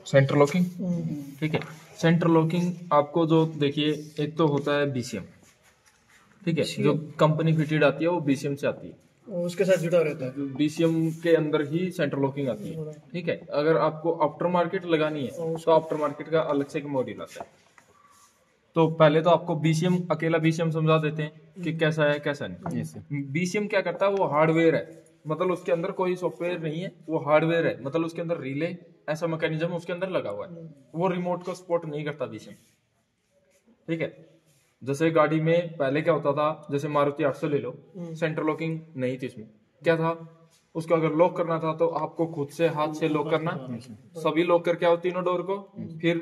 Centre locking. ठीक है, centre locking आपको जो देखिए, एक तो होता है बीसीएम। ठीक है, जो कंपनी फिटेड आती है वो बीसीएम से आती है, उसके साथ जुड़ा रहता है। बीसीएम के अंदर ही सेंटर लॉकिंग आती है। ठीक है, अगर आपको आफ्टर मार्केट लगानी है तो आफ्टर मार्केट का अलग से एक मॉड्यूल आता है। तो पहले तो आपको बीसीएम, अकेला बीसीएम समझा देते हैं कि कैसा है कैसा नहीं। बीसीएम क्या करता है, वो हार्डवेयर है, मतलब उसके अंदर कोई सॉफ्टवेयर नहीं है, वो हार्डवेयर है, मतलब उसके अंदर रिले ऐसा मैकेनिज्म उसके अंदर लगा हुआ है, वो रिमोट को सपोर्ट नहीं करता बीसीएम। ठीक है, जैसे गाड़ी में पहले क्या होता था, जैसे मारुति 800 ले लो, सेंटर लॉकिंग नहीं थी उसमें। क्या था, उसको अगर लॉक करना था तो आपको खुद से हाथ से लॉक करना, सभी लॉक करके आओ तीनों डोर को, फिर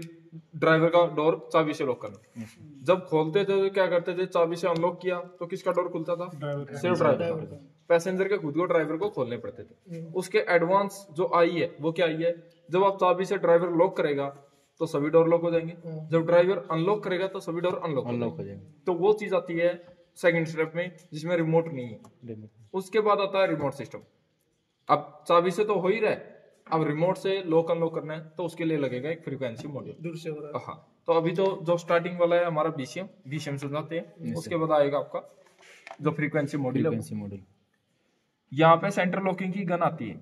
ड्राइवर का डोर चाबी से लॉक करना। जब खोलते थे तो क्या करते थे, चाबी से अनलॉक किया तो किसका डोर खुलता था, सिर्फ ड्राइवर का। पैसेंजर के खुद को ड्राइवर को खोलने पड़ते थे। उसके एडवांस जो आई है वो क्या आई है, जब आप चाबी से ड्राइवर लॉक करेगा तो सभी डोर लॉक हो जाएंगे, जब ड्राइवर अनलॉक करेगा तो सभी डोर अनलॉक हो जाएंगे। तो वो चीज आती है सेकंड स्टेप में, जिसमें रिमोट नहीं है। उसके बाद आता है रिमोट सिस्टम। अब चाबी से तो हो ही रहा है, अब रिमोट से लॉक अनलॉक करना है तो उसके लिए लगेगा एक फ्रीक्वेंसी मॉड्यूल दूर से हो रहा है। हाँ, तो अभी तो जो स्टार्टिंग वाला है हमारा बीसीएम समझाते हैं, उसके बाद आएगा आपका जो फ्रीक्वेंसी मॉड्यूल है। यहाँ पे सेंटर लॉकिंग की गन आती है,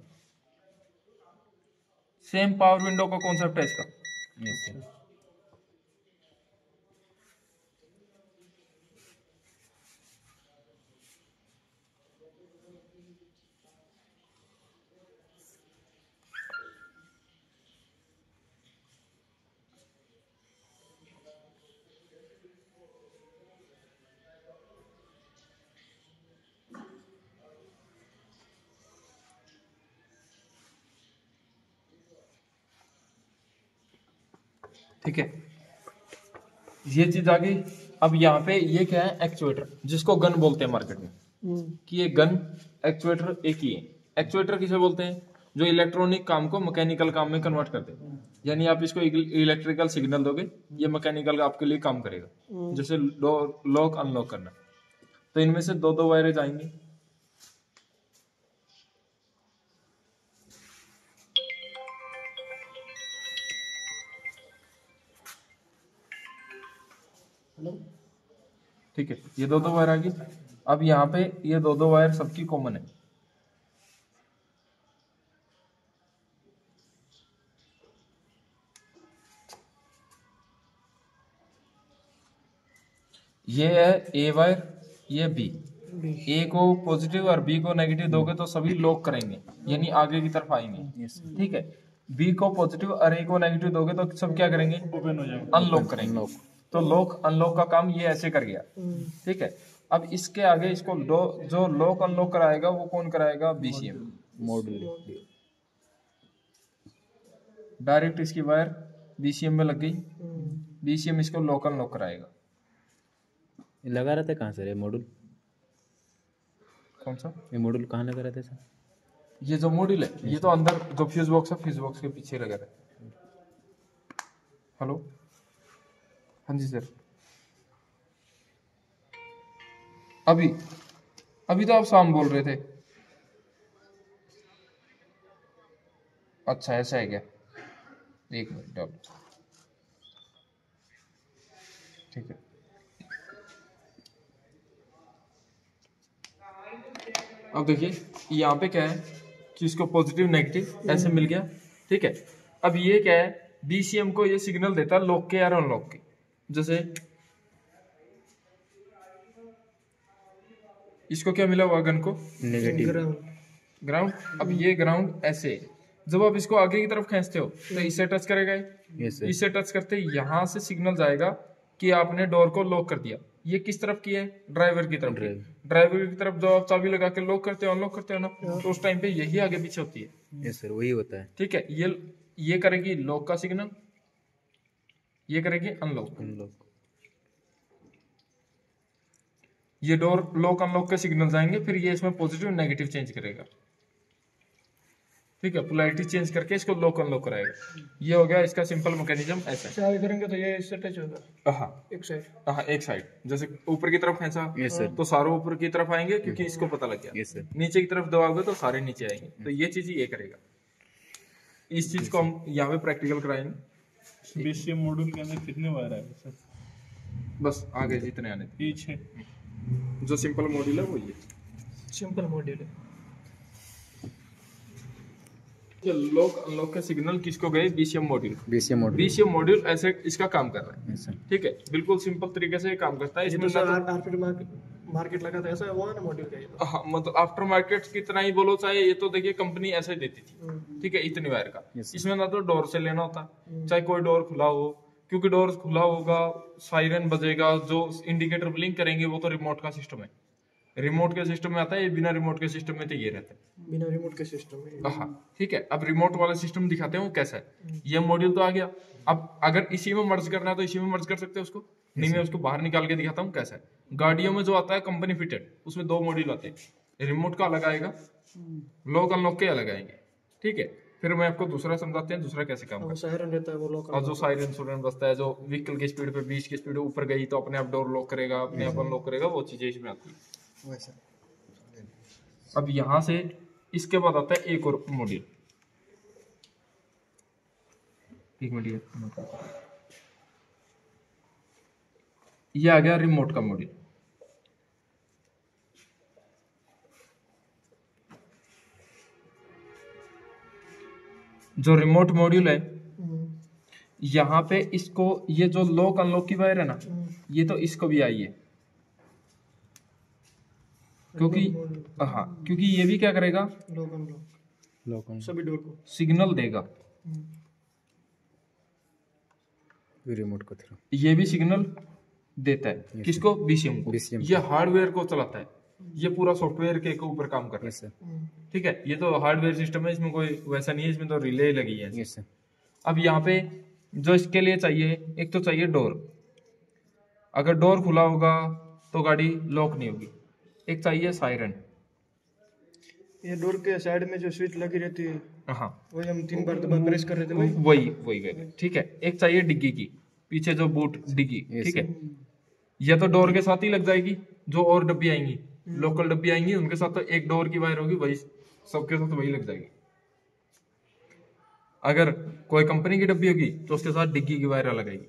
सेम पावर विंडो का कॉन्सेप्ट है इसका। ठीक है, ये चीज आ गई। अब यहाँ पे ये क्या है, एक्चुएटर, जिसको गन बोलते हैं मार्केट में, कि ये गन एक्चुएटर एक ही है। एक्चुएटर किसे बोलते हैं, जो इलेक्ट्रॉनिक काम को मैकेनिकल काम में कन्वर्ट करते हैं। यानी आप इसको इलेक्ट्रिकल सिग्नल दोगे, ये मैकेनिकल आपके लिए काम करेगा, जैसे लॉक अनलॉक करना। तो इनमें से दो दो वायरेज आएंगी। ठीक है, ये दो वायर आ गई। अब यहाँ पे ये दो वायर सबकी कॉमन है। ये है ए वायर, ये बी। ए को पॉजिटिव और बी को नेगेटिव दोगे तो सभी लॉक करेंगे, यानी आगे की तरफ आएंगे। ठीक है, बी को पॉजिटिव और ए को नेगेटिव दोगे तो सब क्या करेंगे, ओपन हो जाएगा, अनलॉक करेंगे। तो लॉक अनलॉक का काम ये ऐसे कर गया। ठीक है, अब इसके आगे इसको जो लॉक अनलॉक कराएगा वो कौन कराएगा, बीसीएम मॉड्यूल। डायरेक्ट इसकी वायर बीसीएम में लग गई, बीसीएम इसको लॉक अनलॉक कराएगा। लगा रहता है कहाँ सर ये मॉड्यूल, कौन सा ये मॉड्यूल कहाँ लगा रहता है सर? ये जो मॉड्यूल है ये तो अंदर जो फ्यूज बॉक्स है, फ्यूज बॉक्स के पीछे लगा है। हेलो, हाँ जी सर। अभी तो आप शाम बोल रहे थे। अच्छा ऐसा है क्या, एक मिनट अब। ठीक है, अब देखिए यहाँ पे क्या है कि इसको पॉजिटिव नेगेटिव ऐसे मिल गया। ठीक है, अब ये क्या है, बीसीएम को ये सिग्नल देता है लॉक के या अनलॉक के। जैसे इसको क्या मिला हुआ, गन को नेगेटिव ग्राउंड। अब ये ग्राउंड ऐसे, जब आप इसको आगे की तरफ खींचते हो तो इससे टच करेगा, इससे टच करते यहाँ से सिग्नल जाएगा कि आपने डोर को लॉक कर दिया। ये किस तरफ की है, ड्राइवर की तरफ। ड्राइवर की तरफ जो आप चाबी लगा के लॉक करते हो अनलॉक करते हो ना, तो उस टाइम पे यही आगे पीछे होती है। यस सर, वही होता है। ठीक है, ये करेगी लॉक का सिग्नल, ये करेगी अनलॉक। ये डोर लॉक अनलॉक के सिग्नल आएंगे, फिर ये इसमें पॉजिटिव नेगेटिव चेंज करेगा। ठीक है, पोलैरिटी चेंज करके इसको लॉक अनलॉक कराएगा। ये हो गया इसका सिंपल मैकेनिज्म। ऐसा चाबी करेंगे तो ये इससे टच होगा, हाँ एक साइड। हाँ, एक साइड। जैसे ऊपर की तरफ खींचा तो सारे ऊपर की तरफ आएंगे, क्योंकि इसको पता लग गया। नीचे की तरफ दबाओगे तो सारे नीचे आएंगे। तो ये चीज ये करेगा। इस चीज को हम यहाँ पे प्रैक्टिकल कराएंगे। बीसीएम मॉड्यूल के अंदर कितने वायर है सर? बस आगे जितने आने थे। ये 6 जो सिंपल मॉड्यूल है वो ये सिंपल मॉड्यूल है। लॉक अनलॉक के सिग्नल किसको गए? BCM module. BCM model BCM module ऐसे इसका काम कर रहा है, ऐसा ठीक है, बिल्कुल सिंपल तरीके से ये काम करता है। ये इसमें तो ना सर तो आरपीटी मार्केट लगा था, ऐसा हुआ है ना मॉड्यूल का ये तो। हाँ, मतलब आफ्टर मार्केट कितना ही बोलो चाहे, ये तो देखिए कंपनी ऐसा ही देती थी, ठीक है, इतनी वायर का। Yes, sir. इसमें ना तो डोर से लेना होता है, चाहे कोई डोर खुला हो, क्योंकि डोर खुला होगा साइरन बजेगा, जो इंडिकेटर ब्लिंक करेंगे वो तो रिमोट का सिस्टम है, रिमोट के सिस्टम में आता है। ये बिना रिमोट के सिस्टम में तो ये रहता है। बिना रिमोट के सिस्टम में। हाँ, ठीक है। अब रिमोट वाला सिस्टम दिखाते हैं वो कैसा है। ये मॉड्यूल तो आ गया। अब अगर इसी में मर्ज करना है तो इसी में मर्ज कर सकते हैं उसको, नहीं मैं उसको बाहर निकाल के दिखाता हूँ कैसा है। गाड़ियों में जो आता है कंपनी फिटेड, उसमें 2 मॉड्यूल आते हैं, रिमोट का अलग आएगा, लॉक अनलॉक के अलग आएंगे, ठीक है। फिर मैं आपको दूसरा समझाते हैं दूसरा कैसे काम वो करता सायरन रहता है वो लोकल। है। और जो साइरन सुरन बजता है, जो व्हीकल की स्पीड पे 20 की स्पीड ऊपर गई तो अपने आप डोर लॉक करेगा, अपने आप अनलॉक करेगा, वो चीजें इसमें आती है। वैसा। अब यहाँ से इसके बाद आता है एक और मॉड्यूल। एक मिनट, ये आ गया रिमोट का मॉड्यूल। जो रिमोट मॉड्यूल है, यहाँ पे इसको, ये जो लॉक अनलॉक की वायर है ना, ये तो इसको भी आई है, क्योंकि हाँ, क्योंकि ये भी क्या करेगा, लॉक अनलॉक लॉक ऑन सभी डोर को सिग्नल देगा। रिमोट को थ्रू ये भी सिग्नल देता है किसको? बीसीएम को। BCM ये हार्डवेयर को चलाता है, ये पूरा सॉफ्टवेयर के ऊपर काम कर रहा है, यस सर ठीक है। ये तो हार्डवेयर सिस्टम है, इसमें कोई वैसा नहीं है, इसमें तो रिले लगी है। यस सर अब यहाँ पे जो इसके लिए चाहिए, एक तो चाहिए डोर, अगर डोर खुला होगा तो गाड़ी लॉक नहीं होगी। एक चाहिए सायरन, ये डोर के साइड में जो स्विच लगी रहती है, हाँ वही हम 3 बार दबा प्रेस कर रहे थे वही। वही गए, ठीक है। एक चाहिए डिग्गी की, पीछे जो बूट डिग्गी, ठीक है, ये तो डोर के साथ ही लग जाएगी। जो और डब्बी आएंगी, लोकल डब्बी आएंगी, उनके साथ तो एक डोर की वायर होगी, वही सबके साथ वही लग जाएगी। अगर कोई कंपनी की डब्बी होगी तो उसके साथ डिग्गी की वायर अलग आएगी।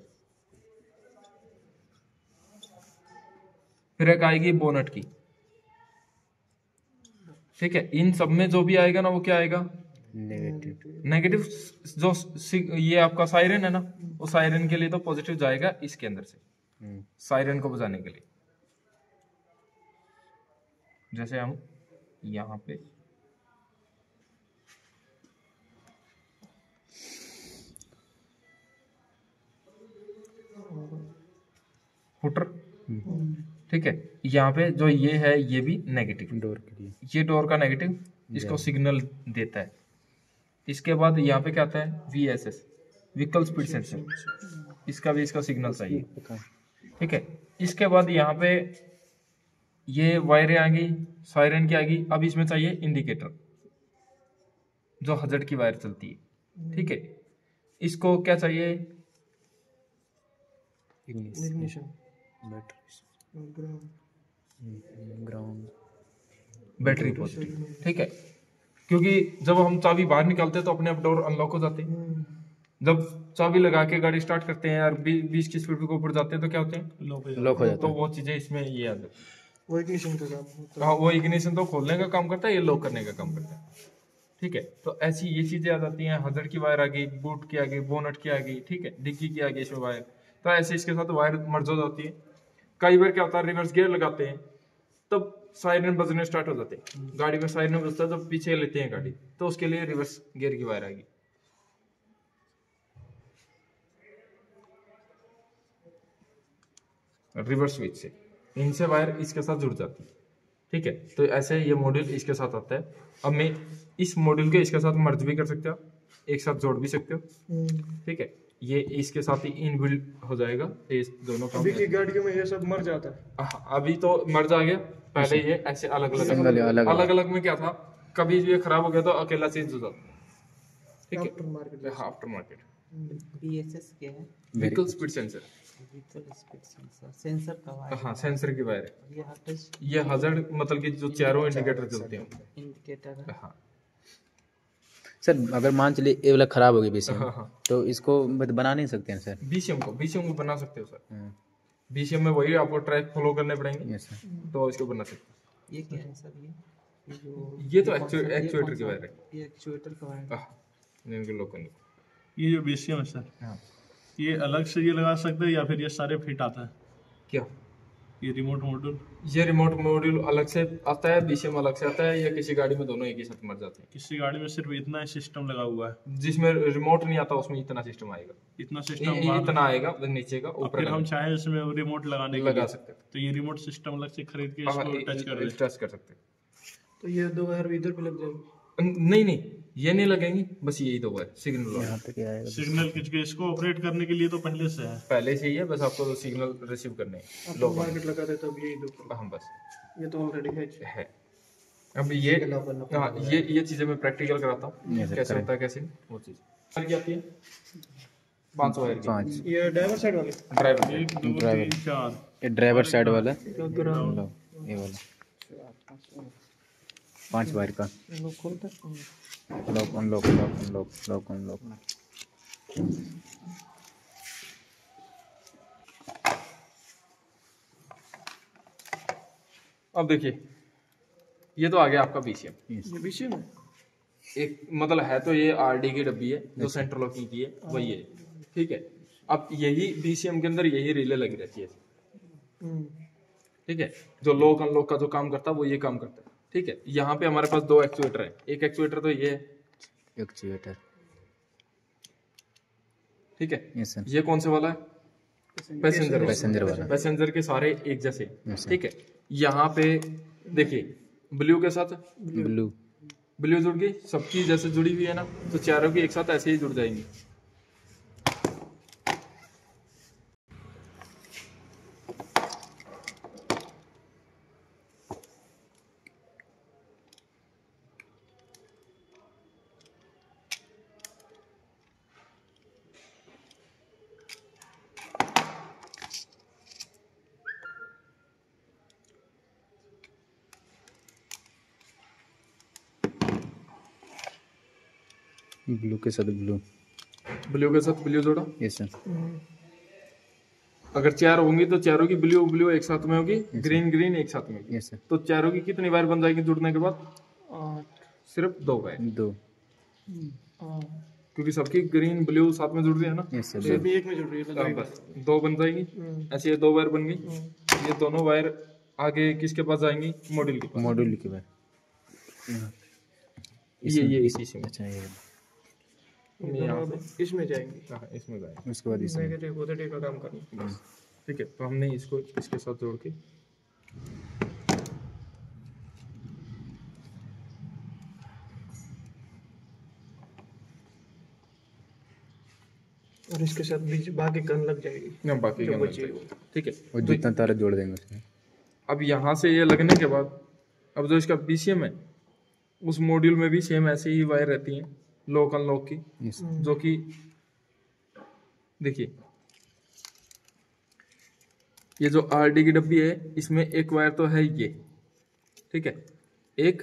फिर एक आएगी बोनट की, ठीक है। इन सब में जो भी आएगा ना, वो क्या आएगा? Negative negative. जो ये आपका सायरन है ना, वो सायरन के लिए तो पॉजिटिव जाएगा इसके अंदर से, सायरन को बजाने के लिए। जैसे हम यहाँ पे फुटर, ठीक है, यहाँ पे जो ये है ये भी नेगेटिव, डोर के लिए ये डोर का नेगेटिव इसको सिग्नल देता है। इसके बाद यहाँ पे क्या आता है? VSS, व्हीकल स्पीड सेंसर, इसका भी इसका सिग्नल चाहिए, ठीक है। इसके बाद यहाँ पे ये वायरें आ गई, सायरन की आ गई। अब इसमें चाहिए इंडिकेटर, जो हजर्ड की वायर चलती है, ठीक है। इसको क्या चाहिए? Ignition battery ground battery positive, ठीक है। क्योंकि जब हम चाबी बाहर निकालते हैं तो अपने आप डोर अनलॉक हो जाते हैं। जब चाबी लगा के गाड़ी स्टार्ट करते हैं और 20 की स्पीड के ऊपर जाते हैं तो क्या होते हैं? लॉक हो जाता तो वो चीजें इसमें ये आ जाती वो इग्निशन का काम होता है। हाँ, वो इग्निशन तो खोलने का काम करता है, ये लॉक करने का काम करता है, ठीक है। तो ऐसी ये चीजें आ जाती हैं। हजर की वायर आ गई, बूट की आ गई, बोनट की आ गई, ठीक है, डिग्गी की आ गई इसमें वायर। तो ऐसे इसके साथ वायर मर्ज हो जाती है। कई बार क्या होता है, रिवर्स गियर लगाते हैं तब साइरन बजने स्टार्ट हो जाते हैं। गाड़ी में साइरन बजता है तो पीछे लेते हैं गाड़ी, तो उसके लिए रिवर्स गियर की वायर आएगी। रिवर्स स्विच से इनसे वायर इसके साथ जुड़ जाती है, ठीक है। तो ऐसे ये मॉड्यूल इसके साथ आता है। अब मैं इस मॉड्यूल के इसके साथ मर्ज भी कर सकते हो, एक साथ जोड़ भी सकते हो, ठीक है। ये इसके साथ ही इनबिल्ट हो जाएगा, ये दोनों काम। अभी की गाड़ियों में ये सब मर जाता है। अभी तो मर्ज आ गया, पहले ये ऐसे अलग Single अलग अलग अलग अलग में क्या था, कभी ये खराब हो गया तो अकेला चेंज हो जाता, ठीक आफ्टर मार्केट है। आफ्टर मार्केट VSS क्या है? Vehicle speed sensor, vehicle speed sensor, sensor का वायर। हाँ, सेंसर की वायर है। ये हटच ये हजर्ड मतलब कि जो चारों इंडिकेटर चलते हैं, इंडिकेटर है। हाँ। सर अगर मान चलिए ये वाला खराब हो गया बीसीएम, हाँ हाँ तो इसको बना नहीं सकते हैं सर? बीसीएम को बना सकते हो सर। हाँ, बीसीएम में वही आपको ट्रैक फॉलो करने पड़ेंगे, यस सर। तो इसको बना सकते हो। ये क्या है सर? ये जो ये तो कौन सा- ये एक्चुएटर कौन की सा- वायर है। ये एक्चुएटर का वायर है। इनके लोग करने। ये जो बीसीएम है सर, हाँ ये अलग से ये लगा सकते हैं या फिर ये सारे फिट आता है? क्या ये रिमोट मॉड्यूल ये रिमोट मॉड्यूल अलग से आता है, बीसीएम अलग से आता है, या किसी गाड़ी में दोनों एक ही साथ मर जाते हैं? किसी गाड़ी में सिर्फ इतना सिस्टम लगा हुआ है, जिसमें रिमोट नहीं आता उसमें इतना सिस्टम आएगा, इतना सिस्टम इतना आएगा नीचे का, ऊपर फिर का हम चाहे इसमें रिमोट लगाने के लगा लिए सकते हैं। तो ये रिमोट सिस्टम अलग से खरीद के हाँ, इसको टच कर दे। टच कर सकते हैं। तो ये दो वायर इधर पे लग जाएगी। नहीं नहीं, ये नहीं लगेंगी, बस यही दो है सिग्नल। यहाँ पे क्या आएगा? सिग्नल खींच के इसको ऑपरेट करने के लिए तो पहले से है। पहले से ही है, बस आपको तो सिग्नल रिसीव करने हैं। लो मार्केट लगा देते तब यही दो। हम बस ये तो ऑलरेडी है। अब ये हाँ ये चीजें मैं प्रैक्टिकल कराता हूँ Yes, sir, कैसे करें। होता है, कैसे वो चीज की आती है 500 वायर की 5 ये ड्राइवर साइड वाले ड्राइवर। 1 2 ड्राइवर। 3 4 ये ड्राइवर साइड वाला, ग्राउंड लो ये वाला 5 वायर का लोग खोलते हैं। Lock unlock lock unlock lock unlock. अब देखिए ये तो आ गया आपका बीसीएम। ये बीसीएम है। एक मतलब है तो ये आरडी की डब्बी है जो सेंट्रल लॉकिंग की है, वही है, ठीक है। अब यही बीसीएम के अंदर यही रिले लगी रहती है, ठीक है। जो लॉक अनलॉक का जो काम करता है वो ये काम करता है, ठीक है। यहाँ पे हमारे पास दो एक्चुएटर है, एक एक्चुएटर तो ये है, एक्चुएटर, ठीक है। Yes sir. ये कौन से वाला है? पैसेंजर वाला। पैसेंजर के सारे एक जैसे, Yes, sir. ठीक है। यहाँ पे देखिए ब्लू के साथ ब्लू जुड़ गई, सबकी जैसे जुड़ी हुई है ना, तो चारों की एक साथ ऐसे ही जुड़ जाएंगी। ब्लू के साथ ब्लू के साथ ब्लू जोड़ा। Yes sir. अगर चार होंगी तो चारों की ब्लू ब्लू एक साथ में होगी, ग्रीन ग्रीन एक साथ में होगी। Yes sir. तो चारों की कितनी वायर बन जाएगी जुड़ने के बाद? 8 सिर्फ 2 वायर, 2 क्योंकि सबकी ग्रीन ब्लू साथ में जुड़ रही है ना। यस ये सर। भी एक में जुड़ रही है हाँ, बस 2 बन जाएगी। ऐसे ये 2 वायर बन गई। ये दोनों वायर आगे किसके पास जाएंगी? मॉड्यूल के पास। मॉड्यूल के बाद ये इसी में। अच्छा ये ये यहाँ से इसमें जाएंगी। हाँ, इसमें जाएगी। उसके बाद इसमें नेगेटिव पॉजिटिव का काम करना। बस ठीक है। तो हमने इसको इसके साथ जोड़ के और इसके साथ बीच बाकी गन लग जाएगी ना बाकी जो का बची मिलता है है। ठीक है। और जितना तारा जोड़ देंगे उसमें। अब यहाँ से ये लगने के बाद अब जो इसका बीसीएम है उस मॉड्यूल में भी सेम ऐसे ही वायर रहती हैं लॉक अनलॉक की, यस जो कि देखिए ये जो आरडी की डब्बी है इसमें एक वायर तो है ये, ठीक है, एक,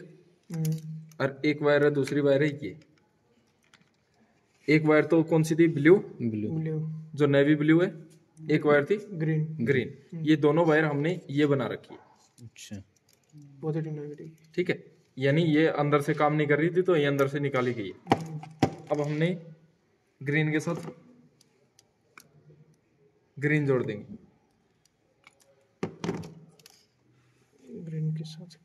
और एक वायर है, दूसरी वायर है ये। एक वायर तो कौन सी थी? ब्लू, ब्लू जो नेवी ब्लू है। एक वायर थी ग्रीन ग्रीन। ये दोनों वायर हमने ये बना रखी है, अच्छा पॉजिटिव नेगेटिव। ठीक है। यानी ये अंदर से काम नहीं कर रही थी तो ये अंदर से निकाली गई है। अब हमने ग्रीन के साथ ग्रीन जोड़ देंगे, ग्रीन के साथ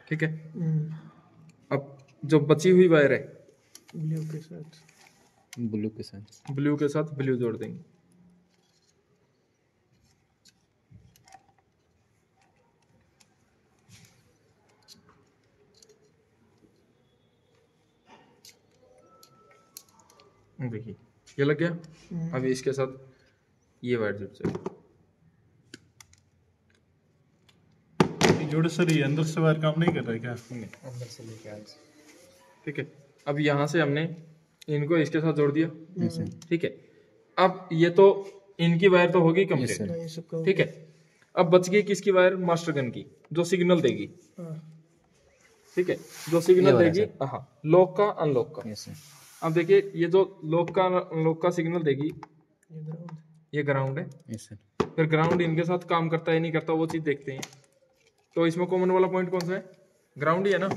ठीक है। अब जो बची हुई वायर है ब्लू के साथ ब्लू के साथ ब्लू जोड़ देंगे। देखिए ये लग गया। अब इसके साथ ये वायर जुड़ जाएगी। जोड़े सर ये अंदर से वायर काम नहीं कर रहा है क्या? अंदर से लेके आए, ठीक है। अब यहाँ से हमने इनको इसके साथ जोड़ दिया, ठीक है। अब ये तो इनकी वायर तो होगी कंप्लीट, ये सब का ठीक है। अब बच गई किसकी वायर? मास्टर गन की, जो सिग्नल देगी, ठीक है, जो सिग्नल देगी हाँ लॉक का अनलॉक का। Yes sir. अब देखिए ये जो लॉक का अनलॉक का सिग्नल देगी ये ग्राउंड है, यस सर। फिर ग्राउंड इनके साथ काम करता है नहीं करता वो चीज देखते हैं। तो इसमें कॉमन वाला पॉइंट कौन सा है? ग्राउंड ही है ना।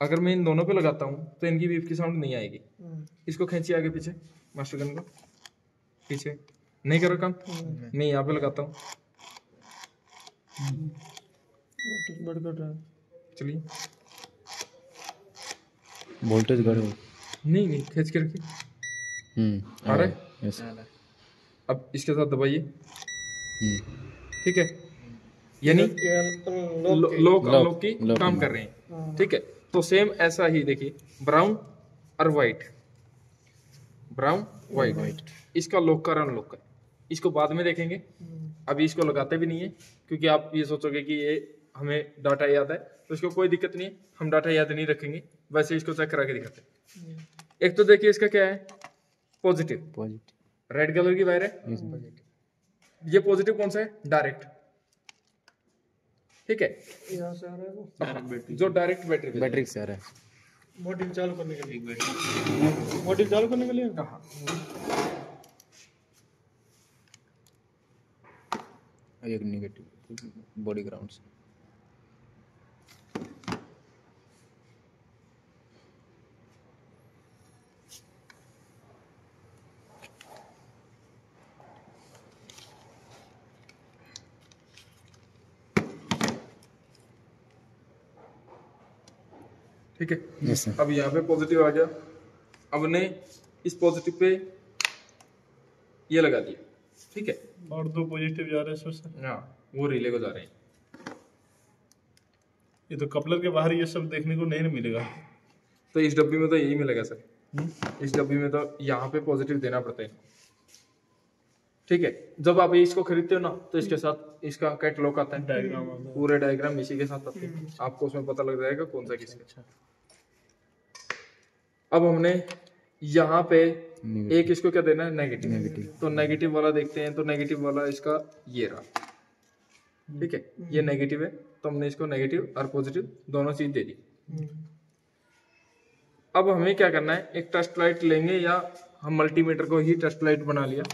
अगर मैं इन दोनों पे लगाता हूँ तो इनकी बीप की साउंड नहीं आएगी। इसको खींचिए आगे पीछे, मास्टर गन को पीछे, नहीं कर रहा काम। मैं यहाँ पे लगाता हूँ, बढ़ कर रहा है। चलिए वोल्टेज बढ़ गई। नहीं खींच के रखिए, आ रहा है। यस। अब इसके साथ दबाइए, ठीक है, यानी लॉक अनलॉक की काम कर रहे हैं, ठीक है। तो सेम ऐसा ही देखिए, ब्राउन और वाइट, ब्राउन वाइट, इसका लॉक का अनलॉक का, इसको बाद में देखेंगे, अभी इसको लगाते भी नहीं है क्योंकि आप ये सोचोगे कि ये हमें डाटा याद है, तो इसको कोई दिक्कत नहीं है, हम डाटा याद नहीं रखेंगे, वैसे इसको चेक करा के दिखाते हैं। एक तो देखिए इसका क्या है, पॉजिटिव, रेड कलर की वायर है, ये पॉजिटिव कौन सा है? डायरेक्ट, ठीक है, यहाँ से आ रहा है वो जो डायरेक्ट बैटरी से आ रहा है। मोटिव चालू करने के लिए, मोटिव चालू करने के लिए हाँ। एक नेगेटिव बॉडी ग्राउंड से। ठीक है, यस सर। अब यहाँ पे पॉजिटिव आ गया, अब ने इस पॉजिटिव पे ये लगा दिया, ठीक है, और दो पॉजिटिव जा रहे हैं सर। हाँ वो रिले को जा रहे हैं। ये तो कपलर के बाहर ये सब देखने को नहीं मिलेगा। तो इस डब्बी में तो यही मिलेगा सर, इस डब्बी में तो यहाँ पे पॉजिटिव देना पड़ता है, ठीक है। जब आप इसको खरीदते हो ना तो इसके साथ इसका कैटलॉग आता है, डायग्राम पूरे डायग्राम इसी के साथ आते हैं, आपको उसमें पता लग जाएगा कौन सा किसका। अब हमने यहाँ पे एक इसको क्या देना है? नेगेटिव। तो नेगेटिव वाला देखते हैं, तो नेगेटिव वाला इसका ये रहा, ठीक है, ये नेगेटिव है, तो हमने इसको नेगेटिव और पॉजिटिव दोनों चीज दे दी। अब हमें क्या करना है, एक टेस्ट लाइट लेंगे या हम मल्टीमीटर को ही टेस्ट लाइट बना लिया।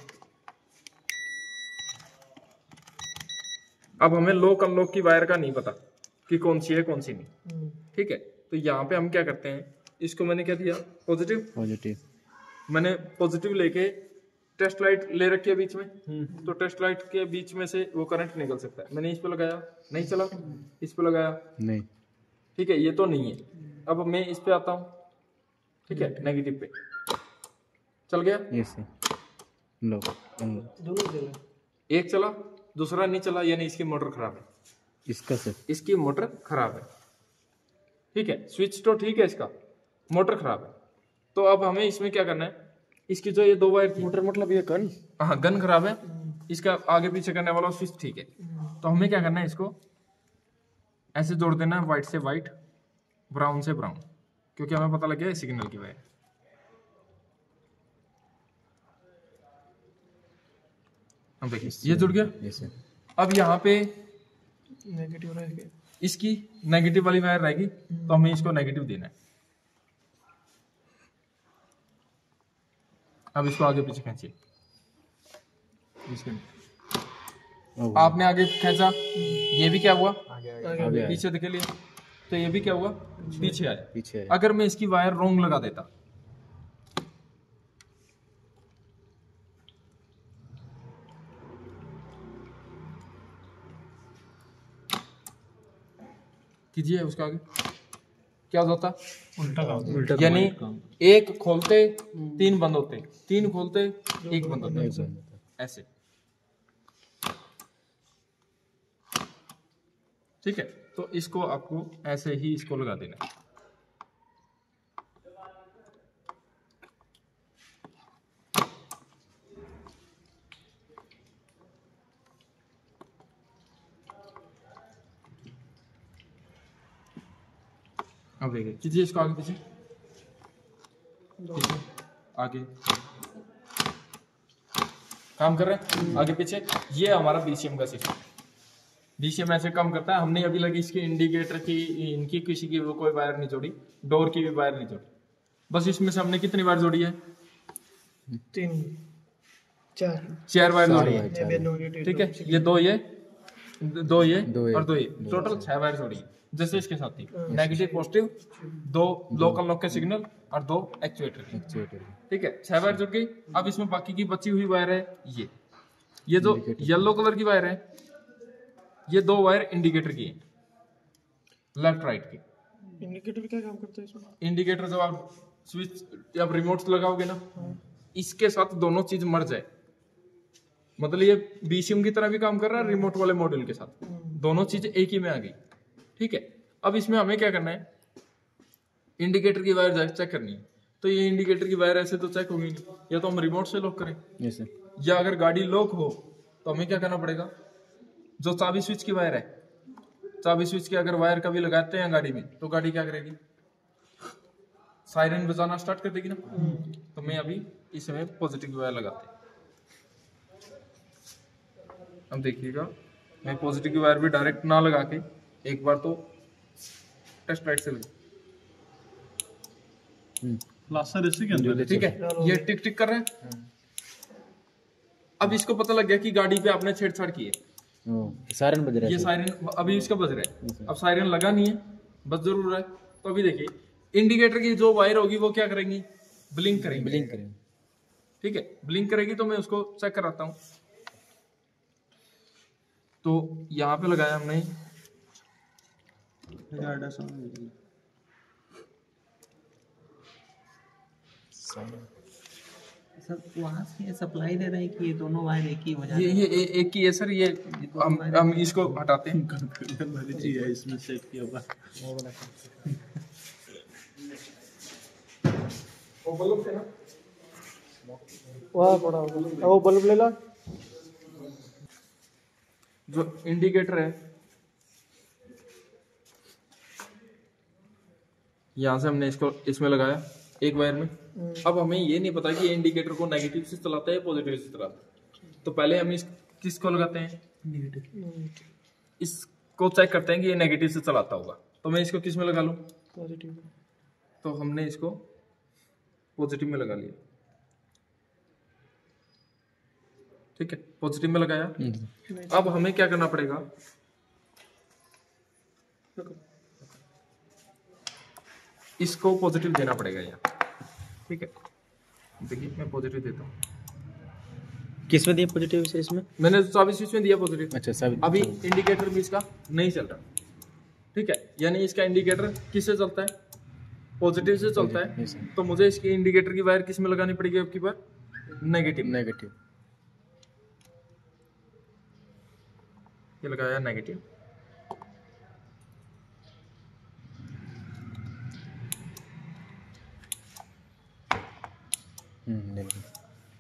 अब हमें लॉक अनलॉक की वायर का नहीं पता कि कौन सी है कौन सी नहीं, ठीक है। तो यहाँ पे हम क्या करते हैं, इसको मैंने क्या दिया? पॉजिटिव। मैंने पॉजिटिव लेके टेस्ट लाइट ले रखी है बीच में, तो टेस्ट लाइट के बीच में से वो करंट निकल सकता है। मैंने इस पे लगाया, नहीं चला, इस पे लगाया, नहीं, ठीक है, ये तो नहीं है। अब मैं इस पे आता हूँ, ठीक है, नेगेटिव पे चल गया, दोनों एक चला, दूसरा नहीं चला, यानी इसकी मोटर खराब है। इसका सर, इसकी मोटर खराब है, ठीक है, स्विच तो ठीक है, इसका मोटर खराब है। तो अब हमें इसमें क्या करना है, इसकी जो ये दो वायर थी, मोटर मतलब ये गन, हाँ गन खराब है, इसका आगे पीछे करने वाला स्विच ठीक है। तो हमें क्या करना है, इसको ऐसे जोड़ देना है, व्हाइट से व्हाइट, ब्राउन से ब्राउन, क्योंकि हमें पता लग गया सिग्नल की वायर। अब देखिए ये जुड़ गया। अब यहाँ पे नेगेटिव रहेगा, इसकी नेगेटिव वाली वायर रहेगी, तो हमें इसको नेगेटिव देना है। अब इसको आगे पीछे खींचिए, आपने आगे खींचा, ये भी क्या हुआ? आगे पीछे देखे लिए, तो ये भी क्या हुआ? पीछे आया। अगर मैं इसकी वायर रोंग लगा देता, कीजिए उसका आगे, क्या होता? उल्टा, यानी एक खोलते 3 बंद होते, 3 खोलते 1 बंद होता, ऐसे, ठीक है। तो इसको आपको ऐसे ही इसको लगा देना है। अब देखिए, कीजिए इसको आगे पीछे, आगे काम कर रहे हैं, आगे पीछे। ये हमारा बीसीएम का सिस्टम, बीसीएम ऐसे काम करता है। हमने अभी लगी इसकी इंडिकेटर की, इनकी किसी की वो कोई वायर नहीं जोड़ी, डोर की भी वायर नहीं जोड़ी, बस इसमें से हमने कितनी वायर जोड़ी है? 3 4 4 वायर जोड़ी वायर, है। चार मैं नोटेड ठीक है, ये दो ये दो ये, और दो ये, टोटल 6 वायर जोड़ी है। जैसे इसके साथ ही नेगेटिव पॉजिटिव, 2 लोकल लॉक के सिग्नल और 2 एक्चुएटर के। एक्चुएटर। ठीक है, 6 वायर जुड़ गई। अब इसमें बाकी की बची हुई वायर है ये जो येलो कलर की वायर है, ये 2 वायर इंडिकेटर की है, लेफ्ट राइट की। इंडिकेटर क्या काम करता है इसमें? इंडिकेटर जब आप स्विच या रिमोट लगाओगे ना, इसके साथ दोनों चीज मर जाए, मतलब ये बीसीएम की तरह भी काम कर रहा है रिमोट वाले मॉड्यूल के साथ, दोनों चीज एक ही में आ गई। ठीक है, अब इसमें हमें क्या करना है, इंडिकेटर की वायर चेक करनी है। तो ये इंडिकेटर की वायर ऐसे तो चेक होगी नहीं, या तो हम रिमोट से लॉक करें, यस सर। या अगर गाड़ी लॉक हो तो हमें क्या करना पड़ेगा, जो चाबी स्विच की वायर है, चाबी स्विच की अगर वायर कभी लगाते हैं गाड़ी में तो गाड़ी क्या करेगी, सायरन बजाना स्टार्ट कर देगी ना। तो मैं अभी इसमें पॉजिटिव की वायर लगाते हैं। अब देखिएगा, मैं पॉजिटिव की वायर भी डायरेक्ट ना लगा के एक बार तो टेस्ट लाइट से लगा। फ्लाशर इसी के अंदर है। ठीक है, ये टिक टिक कर रहा है। अब इसको पता लग गया कि गाड़ी पे आपने छेड़छाड़ की है, सायरन बज रहा है ये सर। सायरन अभी इसका बज रहा है। अब सायरन लगा नहीं है, बस जरूर रहा है। तो अभी देखिए, इंडिकेटर की जो वायर होगी वो क्या करेंगी, ब्लिंक करेंगी। ब्लिंक करें। ठीक है, ब्लिंक करेगी। तो मैं उसको चेक कराता हूँ। तो यहाँ पे लगाया हमने, सर वहाँ से सप्लाई दे रहे हैं कि ये दोनों वायर एक ही हो जाए? ये एक ही है सर। ये हम इसको हटाते हैं। वाली चीज है इसमें सेट किया हुआ। वहाँ पड़ा होगा, वो बल्ब ले ला। जो इंडिकेटर है, यहाँ से हमने इसको इसमें लगाया एक वायर में। अब हमें ये नहीं पता कि ये इंडिकेटर को नेगेटिव से चलाता है या पॉजिटिव से चलाता है। तो पहले हम इस किसको लगाते हैं, इसको चेक करते हैं कि ये नेगेटिव से चलाता होगा। तो मैं इसको किस में लगा लूँ, पॉजिटिव। तो हमने इसको पॉजिटिव में लगा लिया। ठीक है, पॉजिटिव में लगाया। अब हमें क्या करना पड़ेगा, इसको पॉजिटिव देना पड़ेगा यहाँ। ठीक है, देखिए मैं पॉजिटिव देता हूँ। किस में दिया पॉजिटिव सर इसमें? मैंने चाबी स्विच में दिया पॉजिटिव। अच्छा सब। अभी इंडिकेटर भी इसका नहीं चल रहा। ठीक है, यानी इसका इंडिकेटर किससे चलता है, पॉजिटिव से चलता है। तो मुझे इसकी इंडिकेटर की वायर किस में लगानी पड़ेगी आपकी बार, नेगेटिव। नेगेटिव। ये लगाया नेगेटिव।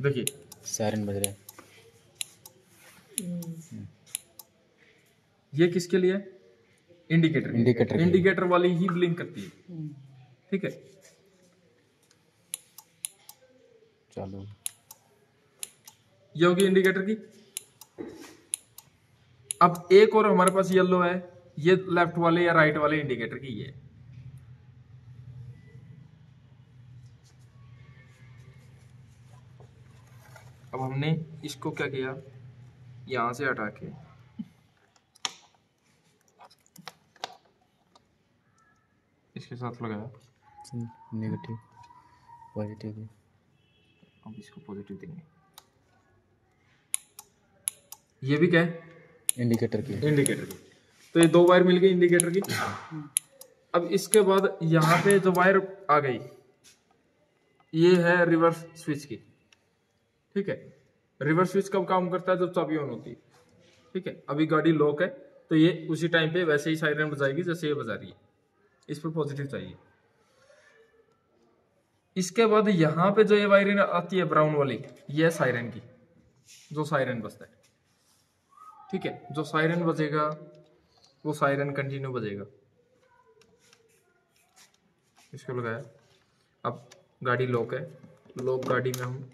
देखिए सायरन बज रहा है। ये किसके लिए, इंडिकेटर। इंडिकेटर के लिए। इंडिकेटर वाली ही ब्लिंक करती है। ठीक है, चालू। ये होगी इंडिकेटर की। अब एक और हमारे पास येलो है, ये लेफ्ट वाले या राइट वाले इंडिकेटर की ये है। अब हमने इसको क्या किया, यहां से हटा के इसके साथ लगाया। Negative positive. अब इसको पॉजिटिव देंगे। ये भी क्या है, इंडिकेटर की। इंडिकेटर की। तो ये 2 वायर मिल गई इंडिकेटर की। अब इसके बाद यहाँ पे जो वायर आ गई, ये है रिवर्स स्विच की। ठीक है, रिवर्स स्विच कब काम करता है, जब चाबी ऑन होती है। ठीक है, अभी गाड़ी लॉक है तो ये उसी टाइम पे वैसे ही साइरन बजाएगी जैसे ये बजा रही है। इस पर पॉजिटिव चाहिए। इसके बाद यहाँ पे जो ये वायरिंग आती है ब्राउन वाली, ये है साइरन की, जो साइरन बजता है। ठीक है, जो साइरन बजेगा वो साइरन कंटिन्यू बजेगा। इसको लगाया। अब गाड़ी लॉक है, लॉक गाड़ी में हम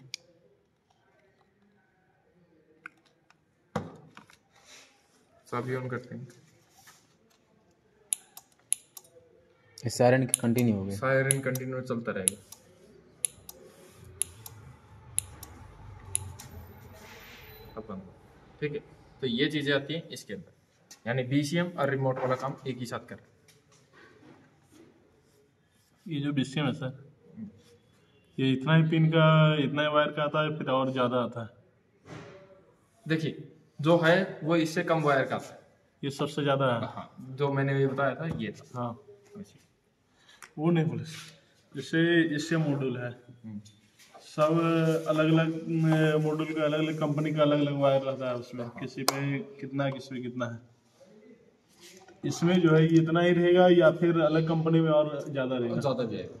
चाबी ऑन करते हैं, इस सायरन कंटिन्यू हो गया। सायरन कंटिन्यू चलता रहेगा। अपन ठीक है, तो ये चीजें आती हैं इसके अंदर, यानी बीसीएम और रिमोट वाला काम एक ही साथ कर रहे हैं। ये जो बीसीएम है सर, ये इतना ही पिन का, इतना ही वायर का आता है फिर और ज़्यादा आता है? देखिए जो है वो इससे कम वायर का आता है। ये सबसे ज़्यादा है? हाँ, जो मैंने ये बताया था ये था। हाँ, वो नहीं बोले जैसे इससे मॉड्यूल है, सब अलग अलग मॉड्यूल का अलग अलग कंपनी का अलग अलग वायर रहता है उसमें, किसी पे कितना है किसी पे कितना है। इसमें जो है ये इतना ही रहेगा या फिर अलग कंपनी में और ज़्यादा रहेगा? ज़्यादा भी आएगा,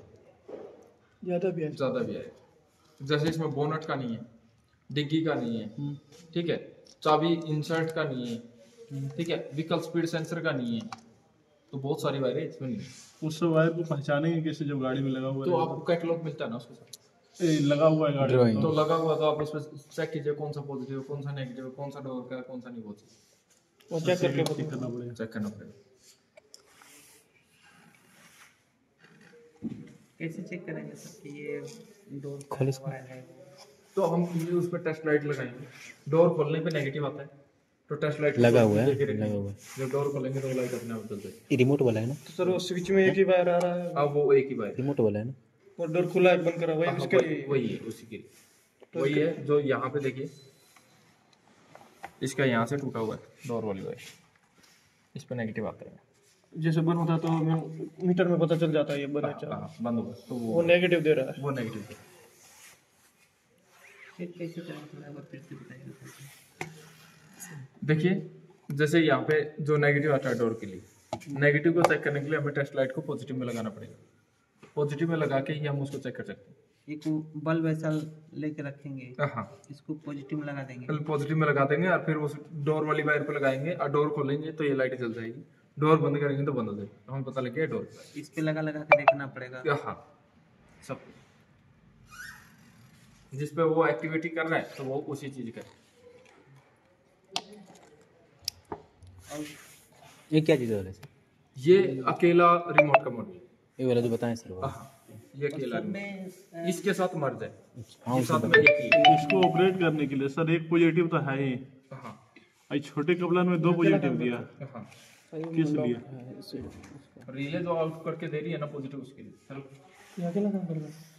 ज़्यादा भी है। ज़्यादा भी आएगा। जैसे इसमें बोनट का नहीं है, डिग्गी का नहीं है, ठीक है, चाबी इंसर्ट का नहीं है, ठीक है, व्हीकल स्पीड सेंसर का नहीं है, तो बहुत सारी वायर है इसमें नहीं है। उस वायर को पहचानेंगे कैसे जब गाड़ी में लगा हुआ तो है? आपको कैटलॉग मिलता है ना उसके साथ, लगा हुआ है गाड़ी में, तो लगा हुआ तो आप उसमें चेक कीजिए कौन सा पॉजिटिव, कौन सा नेगेटिव, कौन सा डोर का, कौन सा नहीं, वो चीज वो चेक करके चेक करना पड़ेगा। चेक करना पड़ेगा। कैसे चेक करेंगे सर कि ये डोर खाली वायर है? तो हम ये उस पर टेस्ट लाइट लगाएंगे, डोर खोलने पे नेगेटिव आता है तो टेस्ट लाइट लगा हुआ है, लगा हुआ है। जब डोर खोलेंगे तो लाइट अपने आप जल जाएगी। ये रिमोट वाला है ना? तो सर वो स्विच में एक ही वायर आ रहा है अब वो एक ही वायर, रिमोट वाला है ना? और डोर खुला है बंद करा वही उसके लिए। वही है, उसी के लिए वही है। जो यहाँ पे देखिए इसका यहाँ से टूटा हुआ है डोर वाली वायर, इस पे नेगेटिव आता है। जैसे बंद होता है तो मीटर में पता चल जाता है ये बंद है चालू। हाँ, बंद हुआ तो वो नेगेटिव दे रहा है। वो नेगेटिव है। चेक कैसे करें, थोड़ा एक बार फिर से बताइए सर। देखिए जैसे यहाँ पे जो नेगेटिव आता है डोर के लिए, नेगेटिव को चेक करने के लिए हमें टेस्ट लाइट को पॉजिटिव में लगाना पड़ेगा। पॉजिटिव में लगा के ही हम उसको चेक कर सकते एक बल्ब ऐसा लेके रखेंगे, हैं। हाँ, इसको पॉजिटिव में लगा देंगे, कल पॉजिटिव में लगा देंगे और फिर उस डोर वाली वायर पे लगाएंगे और डोर खोलेंगे तो ये लाइट जल जाएगी, डोर बंद करेंगे तो बंद हो जाएगी, हमें पता लग गया डोर। इस पे लगा लगा के देखना पड़ेगा। हाँ, सब जिस पे वो एक्टिविटी कर रहा है तो वो उसी चीज का। ये क्या चीज़ वाला है सर? ये अकेला रिमोट का मॉडल, ये वाला जो बताएं सर वो। हाँ, ये अकेला remote। में इसके साथ मर्ज है, हाँ, ये उसमें साथ में एक ही है। इसको ऑपरेट करने के लिए सर एक पॉजिटिव तो है ही, हाँ और छोटे कपड़न में 2 पॉजिटिव दिया, हाँ, किस लिए? रिले जो आउट करके दे रही है ना पॉजिटिव, उसके लिए। ये अकेला काम कर रहा है।